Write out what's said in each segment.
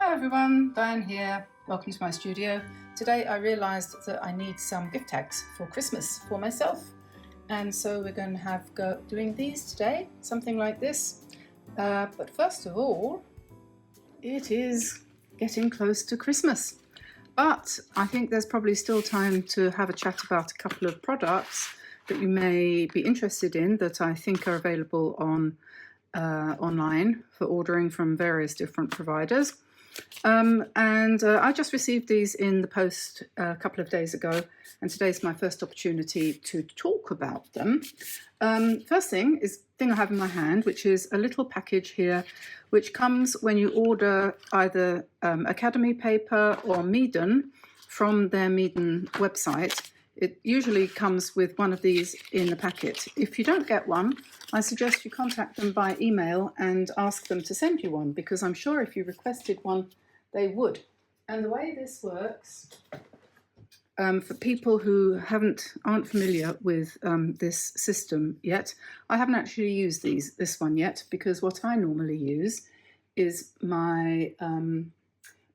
Hello everyone, Diane here. Welcome to my studio. Today I realised that I need some gift tags for Christmas for myself, and so we're going to go doing these today, something like this. But first of all, it is getting close to Christmas. But I think there's probably still time to have a chat about a couple of products that you may be interested in that I think are available on online for ordering from various different providers. I just received these in the post a couple of days ago, and today's my first opportunity to talk about them. First thing is the thing I have in my hand, which is a little package here, which comes when you order either Academy paper or Meeden from their Meeden website. It usually comes with one of these in the packet. If you don't get one, I suggest you contact them by email and ask them to send you one, because I'm sure if you requested one, they would. And the way this works, for people who aren't familiar with this system yet, I haven't actually used this one yet, because what I normally use is my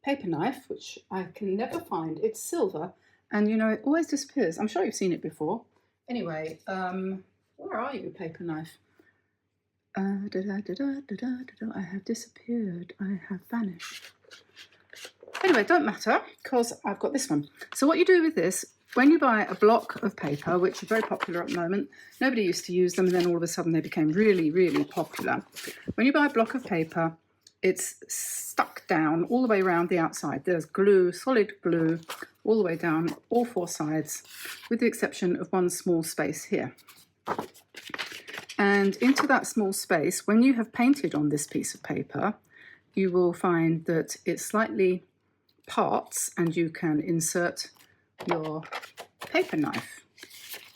paper knife, which I can never find. It's silver. And you know, it always disappears. I'm sure you've seen it before. Anyway, where are you, paper knife? I have disappeared. I have vanished. Anyway, don't matter, because I've got this one. So what you do with this, when you buy a block of paper, which is very popular at the moment, nobody used to use them, and then all of a sudden they became really, really popular. When you buy a block of paper, it's stuck down all the way around the outside. There's glue, solid glue, all the way down all four sides, with the exception of one small space here. And into that small space, when you have painted on this piece of paper, you will find that it slightly parts, and you can insert your paper knife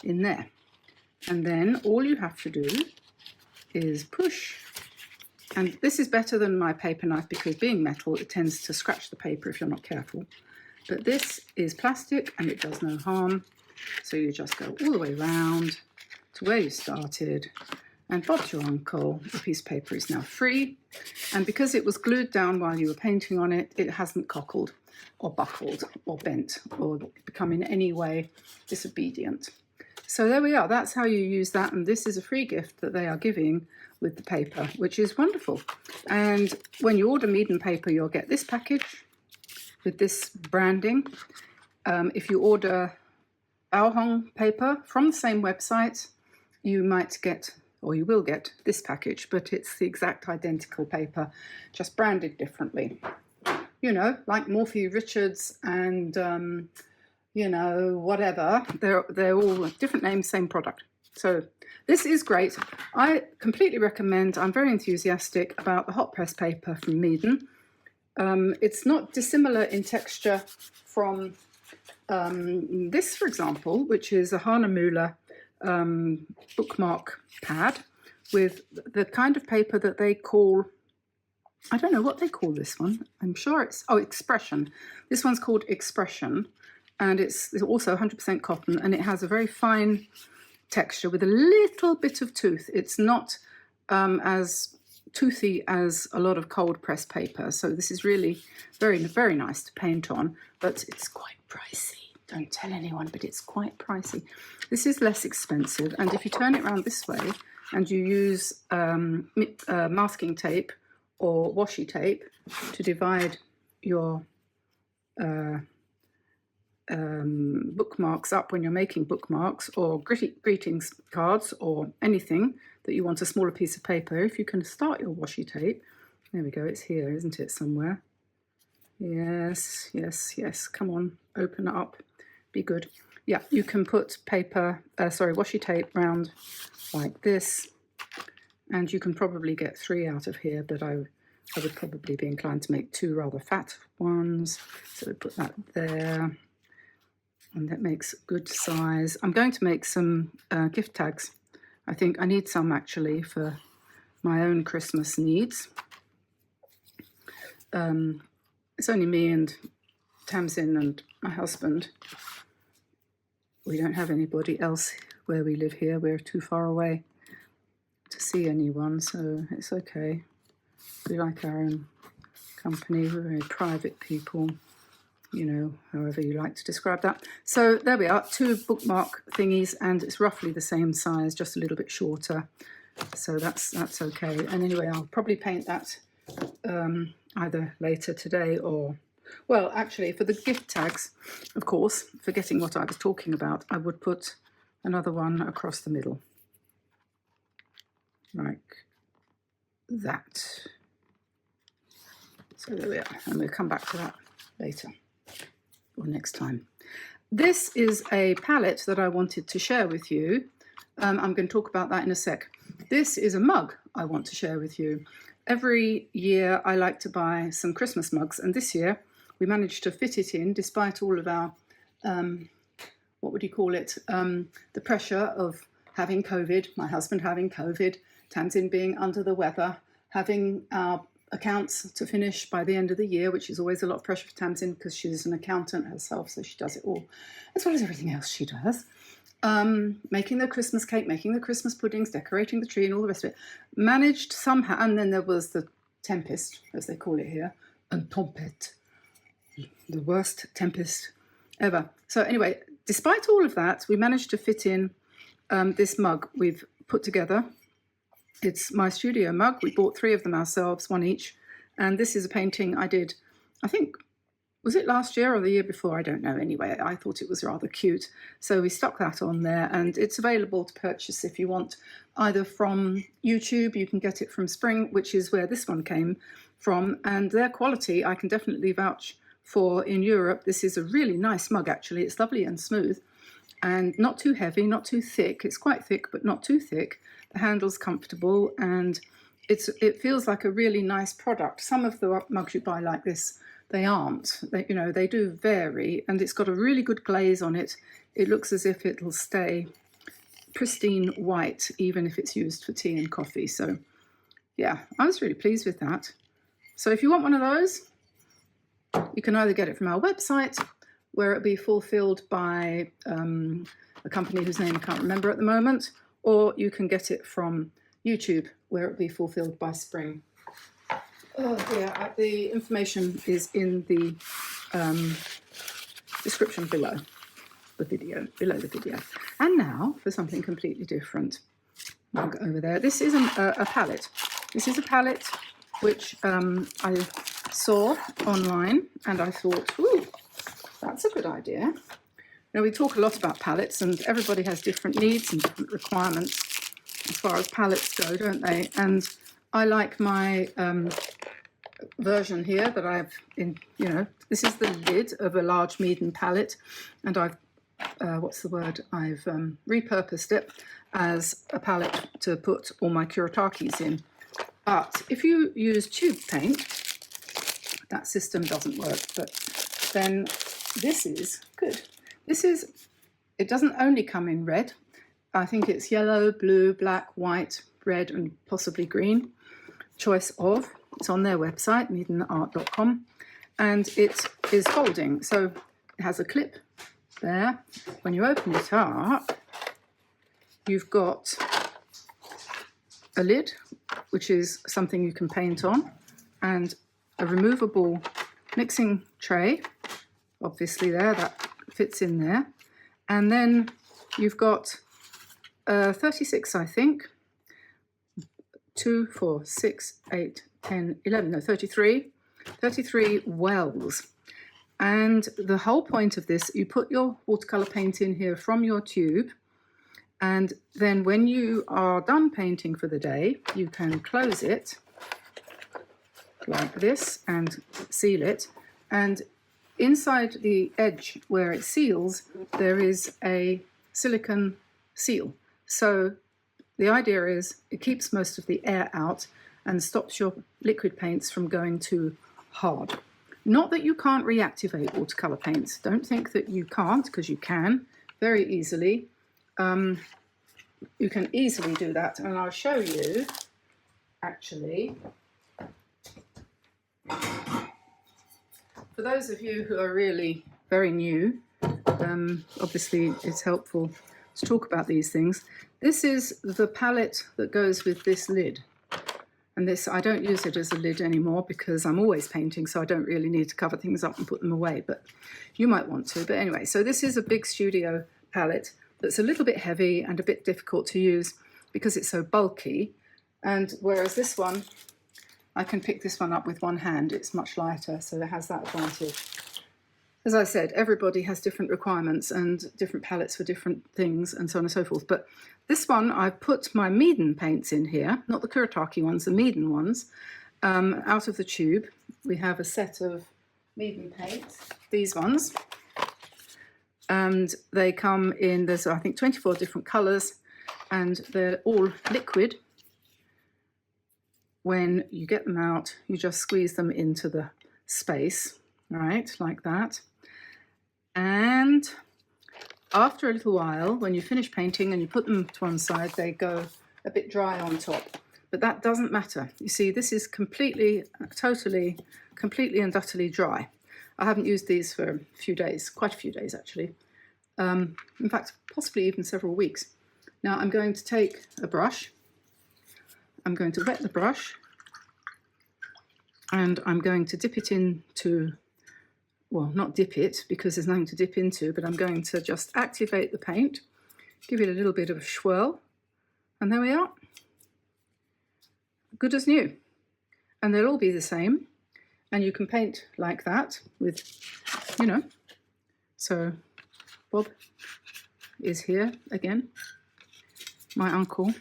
in there. And then all you have to do is push. And this is better than my paper knife, because being metal, it tends to scratch the paper if you're not careful. But this is plastic and it does no harm. So you just go all the way around to where you started, and Bob's your uncle, the piece of paper is now free. And because it was glued down while you were painting on it, it hasn't cockled or buckled or bent or become in any way disobedient. So there we are, that's how you use that, and this is a free gift that they are giving with the paper, which is wonderful. And when you order Meeden paper, you'll get this package with this branding. If you order Bauhong paper from the same website, you might get, or you will get, this package, but it's the exact identical paper, just branded differently. You know, like Morphy Richards and you know, whatever, they're all different names, same product. So this is great. I completely recommend. I'm very enthusiastic about the hot press paper from Meeden. It's not dissimilar in texture from this, for example, which is a Hahnemuller bookmark pad with the kind of paper that they call, I don't know what they call this one. I'm sure it's, Expression. This one's called Expression, and it's also 100% cotton, and it has a very fine texture with a little bit of tooth. It's not as toothy as a lot of cold press paper, so this is really very, very nice to paint on, but it's quite pricey. Don't tell anyone, but it's quite pricey. This is less expensive, and if you turn it around this way and you use masking tape or washi tape to divide your bookmarks up when you're making bookmarks or greetings cards or anything that you want a smaller piece of paper, if you can start your washi tape, there we go, it's here, isn't it, somewhere? Yes, yes, yes, come on, open it up, be good. Yeah, you can put washi tape round like this, and you can probably get 3 out of here, but I would probably be inclined to make 2 rather fat ones, so we put that there. And that makes a good size. I'm going to make some gift tags. I think I need some actually for my own Christmas needs. It's only me and Tamsin and my husband. We don't have anybody else where we live here. We're too far away to see anyone, so it's okay. We like our own company. We're very private people, you know, however you like to describe that. So there we are, 2 bookmark thingies, and it's roughly the same size, just a little bit shorter. So that's okay. And anyway, I'll probably paint that either later today or, well, actually for the gift tags, of course, forgetting what I was talking about, I would put another one across the middle, like that. So there we are, and we'll come back to that later or next time. This is a palette that I wanted to share with you. I'm going to talk about that in a sec. This is a mug I want to share with you. Every year I like to buy some Christmas mugs, and this year we managed to fit it in despite all of our, what would you call it, the pressure of having COVID, my husband having COVID, Tamsin being under the weather, having our accounts to finish by the end of the year, which is always a lot of pressure for Tamsin because she's an accountant herself, so she does it all, as well as everything else she does. Making the Christmas cake, making the Christmas puddings, decorating the tree and all the rest of it. Managed somehow, and then there was the tempest, as they call it here, and tempête, the worst tempest ever. So anyway, despite all of that, we managed to fit in this mug we've put together. It's my studio mug. We bought 3 of them ourselves, 1 each. And this is a painting I did, I think, was it last year or the year before? I don't know. Anyway, I thought it was rather cute. So we stuck that on there, and it's available to purchase if you want, either from YouTube, you can get it from Spring, which is where this one came from. And their quality, I can definitely vouch for in Europe. This is a really nice mug, actually. It's lovely and smooth and not too heavy, not too thick. It's quite thick, but not too thick. The handle's comfortable, and it feels like a really nice product. Some of the mugs you buy like this, they aren't. You know, they do vary, and it's got a really good glaze on it. It looks as if it'll stay pristine white, even if it's used for tea and coffee. So, yeah, I was really pleased with that. So if you want one of those, you can either get it from our website, where it'll be fulfilled by a company whose name I can't remember at the moment, or you can get it from YouTube, where it'll be fulfilled by Spring. Oh dear, the information is in the description below the video, And now for something completely different. Mug over there. This is a palette. This is a palette which I saw online, and I thought, ooh, that's a good idea. Now, we talk a lot about palettes, and everybody has different needs and different requirements as far as palettes go, don't they? And I like my version here that I've, this is the lid of a large Meeden palette, and I've, I've repurposed it as a palette to put all my Kuretakes in. But if you use tube paint, that system doesn't work, but then this is good. It doesn't only come in red. I think it's yellow, blue, black, white, red, and possibly green. Choice of. It's on their website, meedenart.com, and it is folding. So it has a clip there. When you open it up, you've got a lid, which is something you can paint on, and a removable mixing tray, obviously there, that fits in there. And then you've got 36, I think, 2, 4, 6, 8, 10, 11, no, 33 wells. And the whole point of this, you put your watercolor paint in here from your tube, and then when you are done painting for the day, you can close it like this and seal it. And inside the edge where it seals, there is a silicone seal. So the idea is it keeps most of the air out and stops your liquid paints from going too hard. Not that you can't reactivate watercolor paints. Don't think that you can't, because you can very easily. You can easily do that, and I'll show you actually. For those of you who are really very new, obviously it's helpful to talk about these things. This is the palette that goes with this lid. And this, I don't use it as a lid anymore because I'm always painting, so I don't really need to cover things up and put them away, but you might want to. But anyway, so this is a big studio palette that's a little bit heavy and a bit difficult to use because it's so bulky. And whereas this one, I can pick this one up with one hand, it's much lighter, so it has that advantage. As I said, everybody has different requirements and different palettes for different things and so on and so forth. But this one, I've put my Meeden paints in here, not the Kuretake ones, the Meeden ones, out of the tube. We have a set of Meeden paints, these ones, and they come in, there's I think 24 different colours, and they're all liquid. When you get them out, you just squeeze them into the space, right, like that. And after a little while, when you finish painting and you put them to one side, they go a bit dry on top. But that doesn't matter. You see, this is completely and utterly dry. I haven't used these for a few days, quite a few days actually. In fact, possibly even several weeks. Now I'm going to take a brush. I'm going to wet the brush and I'm going to dip it into, well, not dip it because there's nothing to dip into, but I'm going to just activate the paint, give it a little bit of a swirl, and there we are. Good as new. And they'll all be the same. And you can paint like that with, you know, so Bob is here again, my uncle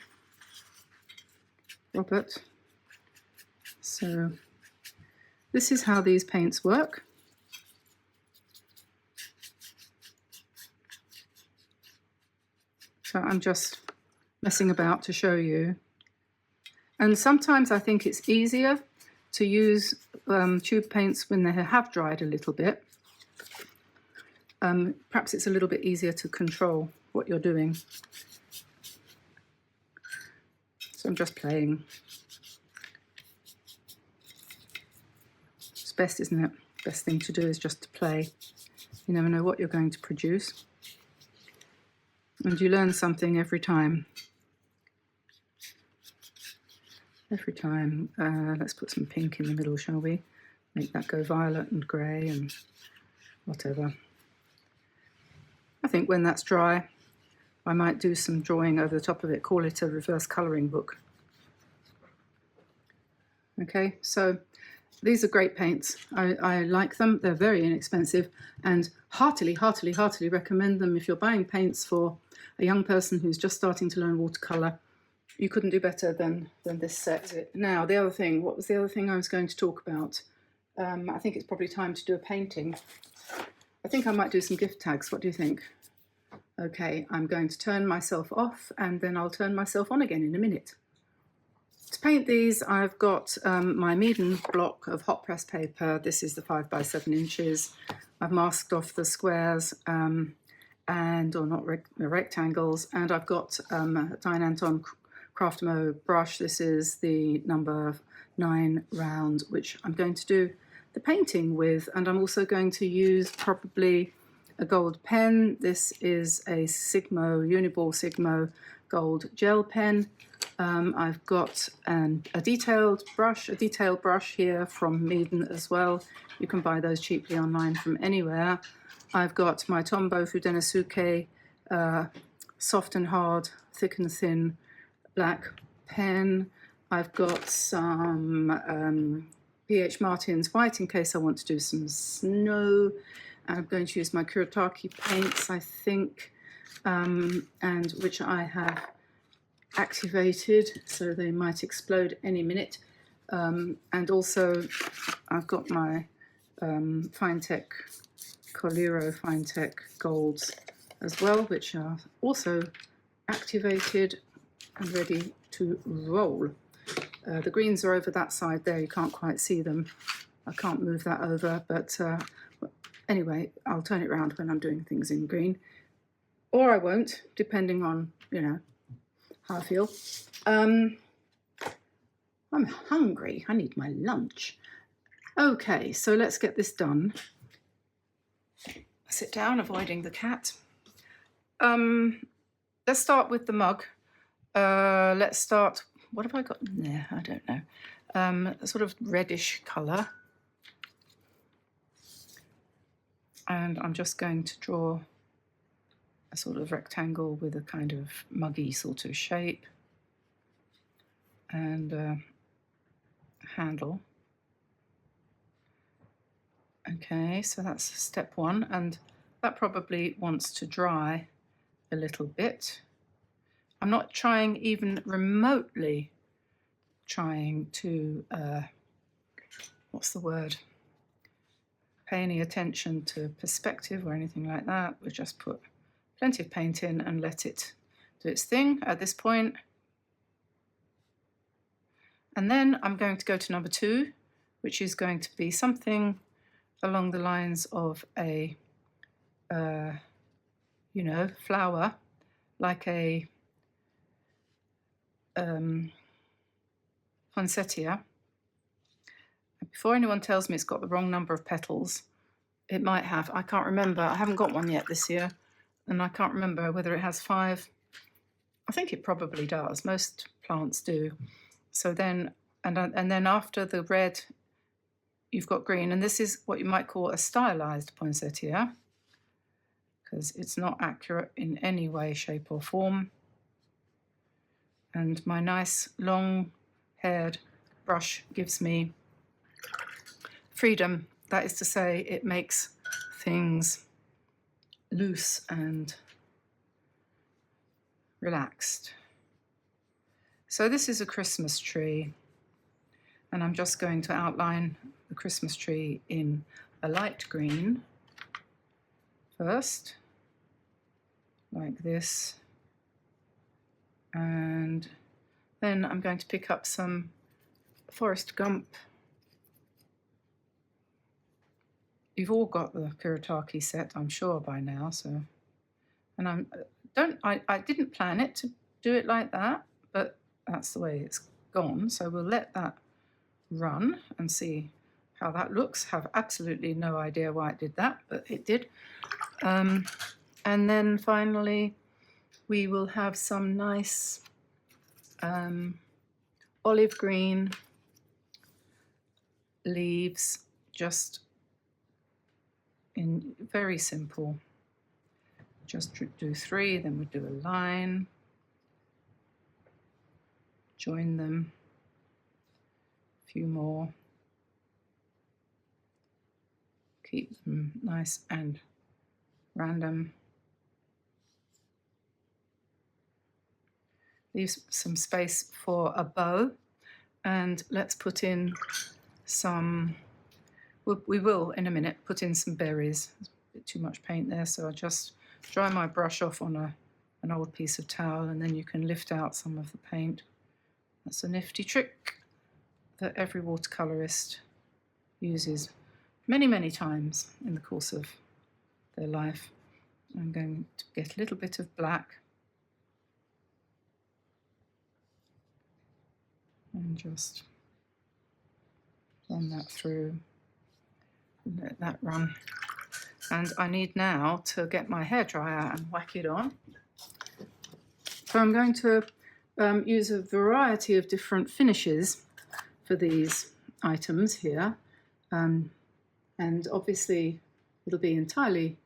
Robert. So this is how these paints work. So I'm just messing about to show you. And sometimes I think it's easier to use tube paints when they have dried a little bit. Perhaps it's a little bit easier to control what you're doing. So I'm just playing. It's best, isn't it? Best thing to do is just to play. You never know what you're going to produce. And you learn something every time. Every time. Let's put some pink in the middle, shall we? Make that go violet and grey and whatever. I think when that's dry, I might do some drawing over the top of it, call it a reverse colouring book. Okay, so these are great paints. I like them. They're very inexpensive and heartily recommend them if you're buying paints for a young person who's just starting to learn watercolour. You couldn't do better than this set. Now, the other thing, what was the other thing I was going to talk about? I think it's probably time to do a painting. I think I might do some gift tags. What do you think? Okay, I'm going to turn myself off and then I'll turn myself on again in a minute. To paint these, I've got my Meeden block of hot press paper. This is the 5 by 7 inches. I've masked off the squares or not rectangles, and I've got a Diane Antone Studio brush. This is the number 9 round, which I'm going to do the painting with, and I'm also going to use probably a gold pen. This is a Uniball Sigmo gold gel pen. I've got a detailed brush here from Meeden as well. You can buy those cheaply online from anywhere. I've got my Tombow Fudenasuke soft and hard, thick and thin black pen. I've got some P.H. Martin's white in case I want to do some snow. I'm going to use my Kuretake paints, I think, and which I have activated, so they might explode any minute. And also I've got my Finetech Coliro Finetech golds as well, which are also activated and ready to roll. The greens are over that side there, you can't quite see them. I can't move that over, but anyway, I'll turn it around when I'm doing things in green. Or I won't, depending on, you know, how I feel. I'm hungry, I need my lunch. Okay, so let's get this done. Sit down, avoiding the cat. Let's start with the mug. Let's start what have I got in there? I don't know. A sort of reddish colour. And I'm just going to draw a sort of rectangle with a kind of muggy sort of shape and a handle. Okay, so that's step one, and that probably wants to dry a little bit. I'm not trying even remotely trying to, what's the word? Pay any attention to perspective or anything like that. We'll just put plenty of paint in and let it do its thing at this point. And then I'm going to go to number 2, which is going to be something along the lines of a, you know, flower, like a poinsettia. Before anyone tells me it's got the wrong number of petals, it might have. I can't remember. I haven't got one yet this year, and I can't remember whether it has 5. I think it probably does. Most plants do. So then, and then after the red, you've got green, and this is what you might call a stylized poinsettia, because it's not accurate in any way, shape, or form. And my nice long-haired brush gives me freedom. That is to say, it makes things loose and relaxed. So this is a Christmas tree, and I'm just going to outline the Christmas tree in a light green first, like this, and then I'm going to pick up some Forrest Gump. You've all got the Kuretake set, I'm sure, by now. So, and I didn't plan it to do it like that, but that's the way it's gone. So we'll let that run and see how that looks. Have absolutely no idea why it did that, but it did. And then finally, we will have some nice olive green leaves, just in very simple. Just do 3, then we'll do a line, join them, a few more, keep them nice and random. Leave some space for a bow, and let's put in some, we will in a minute put in some berries. There's a bit too much paint there, so I'll just dry my brush off on an old piece of towel, and then you can lift out some of the paint. That's a nifty trick that every watercolorist uses many, many times in the course of their life. I'm going to get a little bit of black and just run that through and let that run. And I need now to get my hairdryer and whack it on. So I'm going to use a variety of different finishes for these items here. And obviously it'll be entirely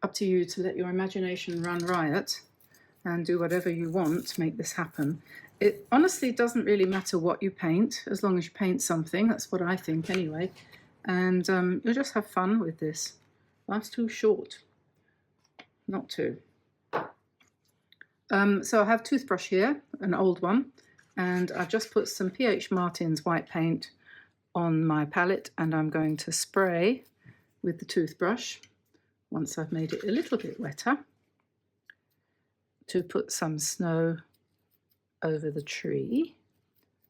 up to you to let your imagination run riot and do whatever you want to make this happen. It honestly doesn't really matter what you paint, as long as you paint something. That's what I think anyway. And you'll just have fun with this. Life's too short not to. So I have a toothbrush here, an old one, and I've just put some P.H. Martin's white paint on my palette, and I'm going to spray with the toothbrush, once I've made it a little bit wetter, to put some snow over the tree.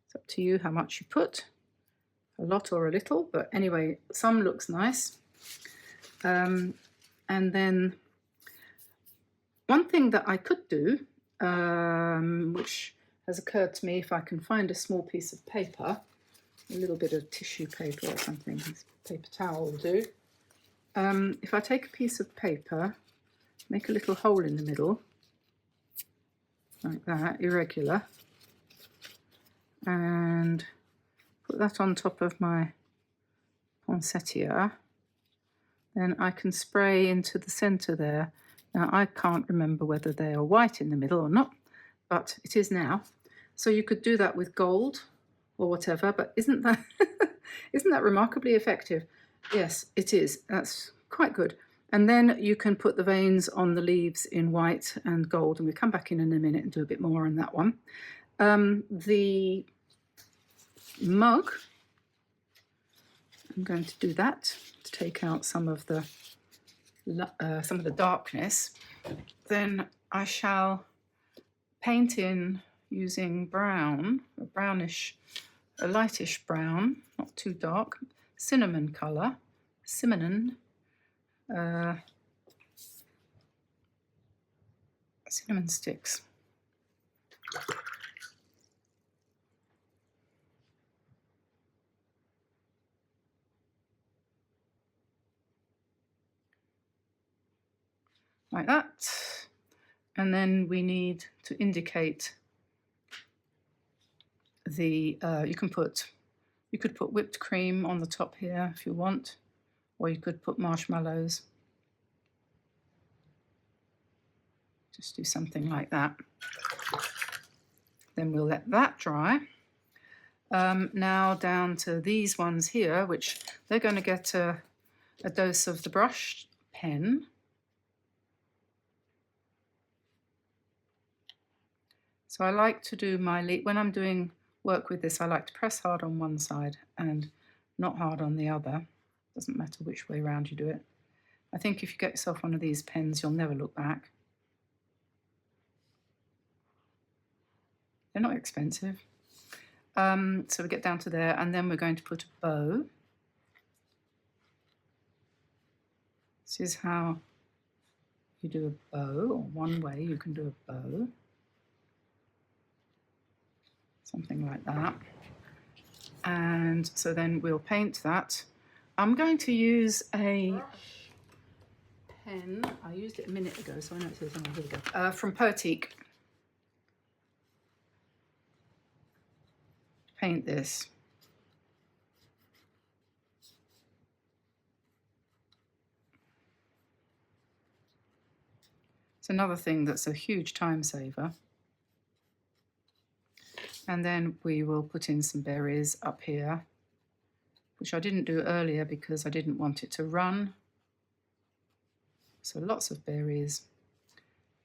It's up to you how much you put, a lot or a little, but anyway, some looks nice. And then one thing that I could do, which has occurred to me, if I can find a small piece of paper, a little bit of tissue paper or something, paper towel will do. If I take a piece of paper, make a little hole in the middle, like that, irregular, and put that on top of my poinsettia. Then I can spray into the center there. Now I can't remember whether they are white in the middle or not, but it is now. So you could do that with gold or whatever, but isn't that isn't that remarkably effective? Yes, it is. That's quite good. And then you can put the veins on the leaves in white and gold, and we'll come back in a minute and do a bit more on that one. The mug, I'm going to do that to take out some of the darkness. Then I shall paint in using brown, a brownish, a lightish brown, not too dark, cinnamon colour, cinnamon sticks. Like that. And then we need to indicate the, you could put whipped cream on the top here if you want, or you could put marshmallows. Just do something like that. Then we'll let that dry. Now down to these ones here, which they're going to get a dose of the brush pen. So I like to do when I'm doing work with this, I like to press hard on one side and not hard on the other. Doesn't matter which way around you do it. I think if you get yourself one of these pens, you'll never look back. They're not expensive. So we get down to there, and then we're going to put a bow. This is how you do a bow, or one way you can do a bow. Something like that. And so then we'll paint that. I'm going to use a pen. I used it a minute ago, so I know it says, oh, here we go. From Kuretake. Paint this. It's another thing that's a huge time saver. And then we will put in some berries up here, which I didn't do earlier because I didn't want it to run. So lots of berries.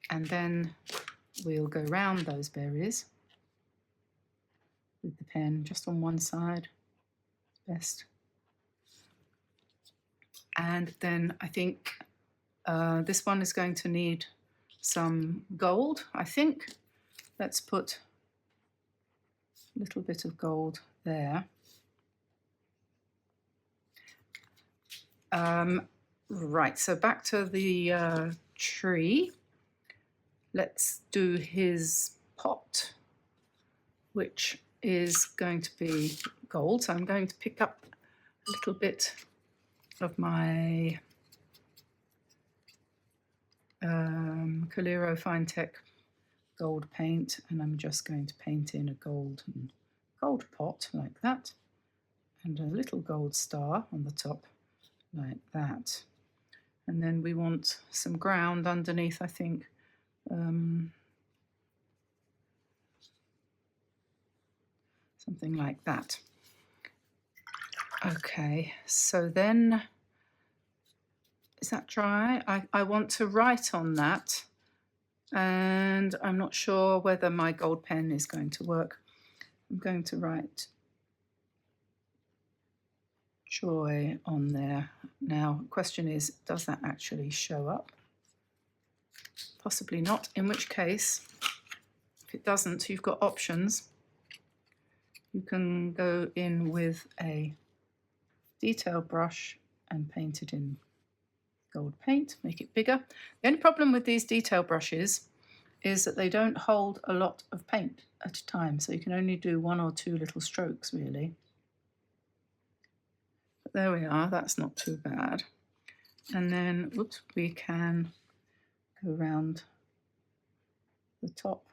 And then we'll go round those berries with the pen just on one side, best. And then I think this one is going to need some gold, I think. Let's put a little bit of gold there. Right, so back to the tree. Let's do his pot, which is going to be gold. So I'm going to pick up a little bit of my Coliro Fine Tech gold paint, and I'm just going to paint in a gold pot like that, and a little gold star on the top like that. And then we want some ground underneath, I think. Something like that. Okay, so then, is that dry? I want to write on that, and I'm not sure whether my gold pen is going to work. I'm going to write joy on there. Now, the question is, does that actually show up? Possibly not, in which case, if it doesn't, you've got options. You can go in with a detail brush and paint it in gold paint, make it bigger. The only problem with these detail brushes is that they don't hold a lot of paint at a time, so you can only do one or two little strokes, really. But there we are, that's not too bad. And then, oops, we can go around the top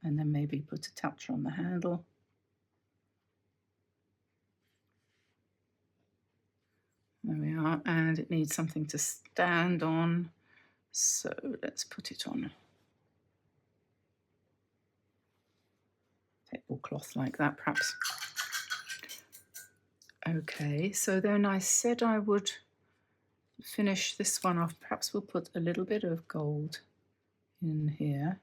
And then maybe put a touch on the handle. There we are, and it needs something to stand on, so let's put it on a tablecloth like that, perhaps. Okay, so then I said I would finish this one off. Perhaps we'll put a little bit of gold in here.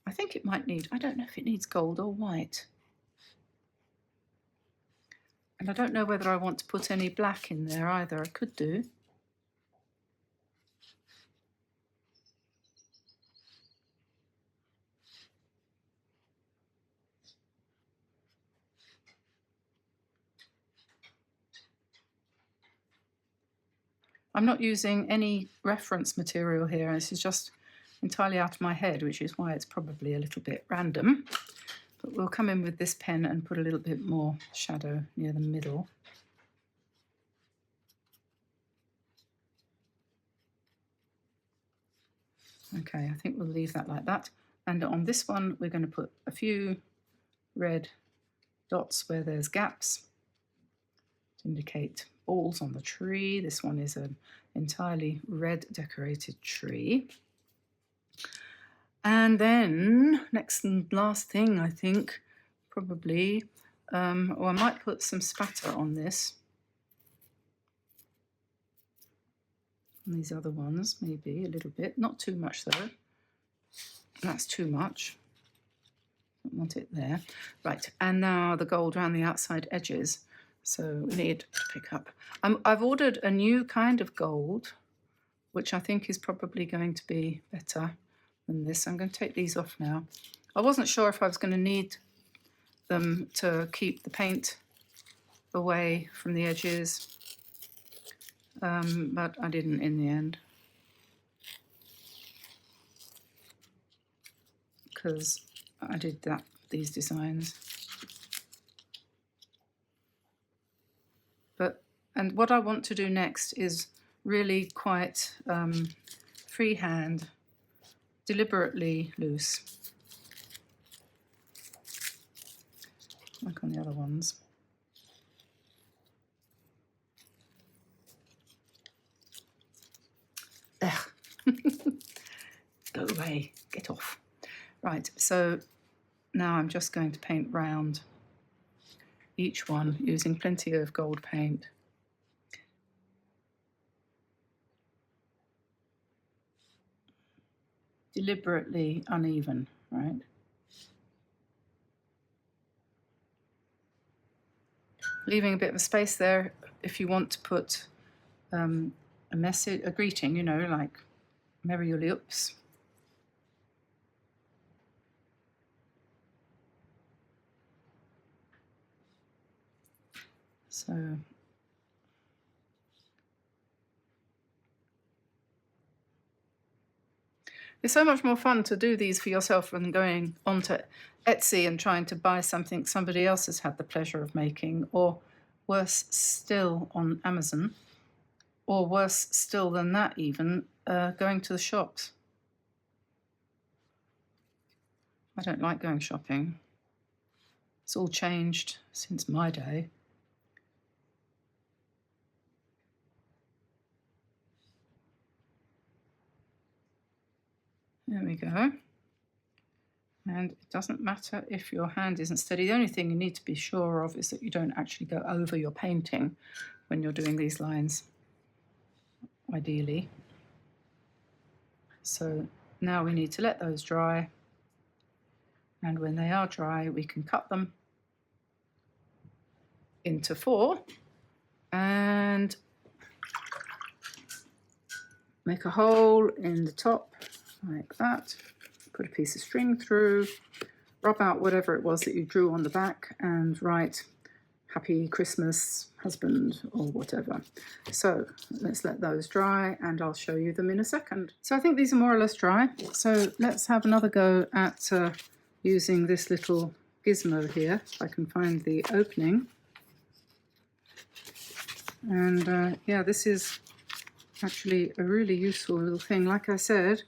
I think it might need, I don't know if it needs gold or white. And I don't know whether I want to put any black in there either. I could do. I'm not using any reference material here. This is just entirely out of my head, which is why it's probably a little bit random. But we'll come in with this pen and put a little bit more shadow near the middle. Okay, I think we'll leave that like that. And on this one, we're going to put a few red dots where there's gaps to indicate balls on the tree. This one is an entirely red decorated tree. And then, next and last thing, I think, probably, or I might put some spatter on this. And these other ones, maybe a little bit, not too much though. That's too much. Don't want it there. Right, and now the gold around the outside edges. So we need to pick up. I've ordered a new kind of gold, which I think is probably going to be better than this. I'm going to take these off now. I wasn't sure if I was going to need them to keep the paint away from the edges, but I didn't in the end, because I did these designs. And what I want to do next is really quite freehand, deliberately loose, like on the other ones. Ugh. Go away, get off. Right, so now I'm just going to paint round each one using plenty of gold paint. Deliberately uneven, right? Leaving a bit of a space there if you want to put a message, a greeting, you know, like Merry Lips. So it's so much more fun to do these for yourself than going onto Etsy and trying to buy something somebody else has had the pleasure of making, or worse still on Amazon, or worse still than that even, going to the shops. I don't like going shopping. It's all changed since my day. There we go. And it doesn't matter if your hand isn't steady. The only thing you need to be sure of is that you don't actually go over your painting when you're doing these lines, ideally. So now we need to let those dry. And when they are dry, we can cut them into 4 and make a hole in the top like that. Put a piece of string through, rub out whatever it was that you drew on the back, and write Happy Christmas, husband, or whatever. So let's let those dry and I'll show you them in a second. So I think these are more or less dry. So let's have another go at using this little gizmo here, if I can find the opening. And yeah, this is actually a really useful little thing. Like I said,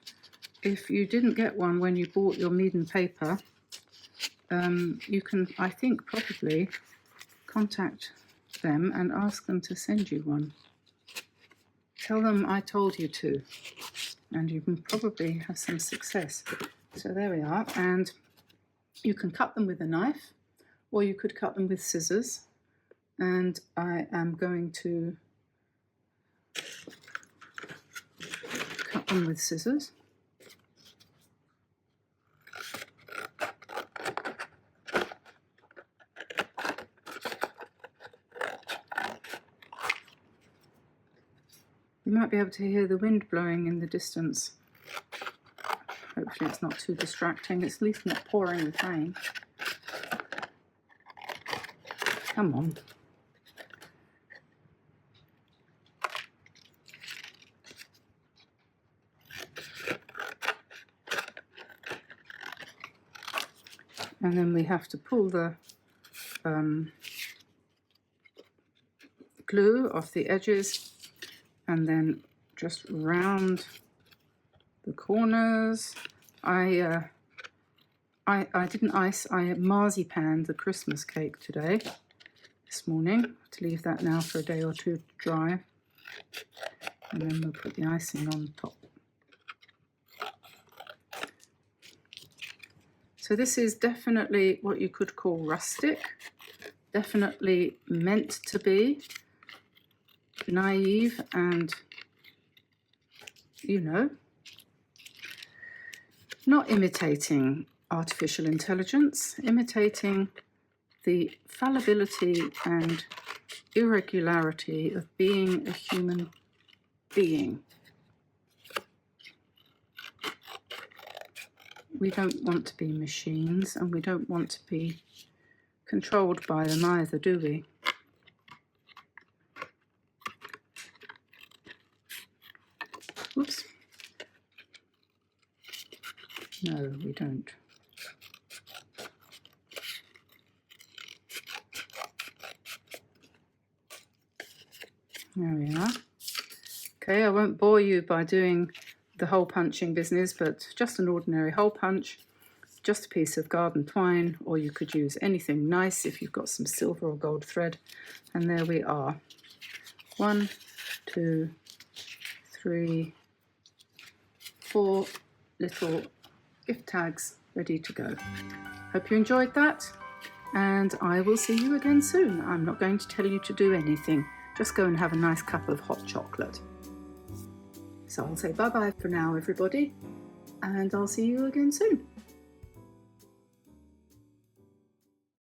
if you didn't get one when you bought your Meeden paper, you can, I think, probably contact them and ask them to send you one. Tell them I told you to, and you can probably have some success. So there we are, and you can cut them with a knife, or you could cut them with scissors, and I am going to cut them with scissors. You might be able to hear the wind blowing in the distance. Hopefully it's not too distracting. It's at least not pouring with rain. Come on. And then we have to pull the glue off the edges, and then just round the corners. I didn't ice, I marzipanned the Christmas cake today, this morning, to leave that now for a day or two to dry, and then we'll put the icing on top. So this is definitely what you could call rustic, definitely meant to be naive and, you know, not imitating artificial intelligence, imitating the fallibility and irregularity of being a human being. We don't want to be machines, and we don't want to be controlled by them either, do we? Whoops. No, we don't. There we are. Okay, I won't bore you by doing the hole punching business, but just an ordinary hole punch, just a piece of garden twine, or you could use anything nice if you've got some silver or gold thread. And there we are. 1, 2, 3, 4 little gift tags ready to go. Hope you enjoyed that, and I will see you again soon. I'm not going to tell you to do anything, just go and have a nice cup of hot chocolate. So I'll say bye-bye for now, everybody, and I'll see you again soon.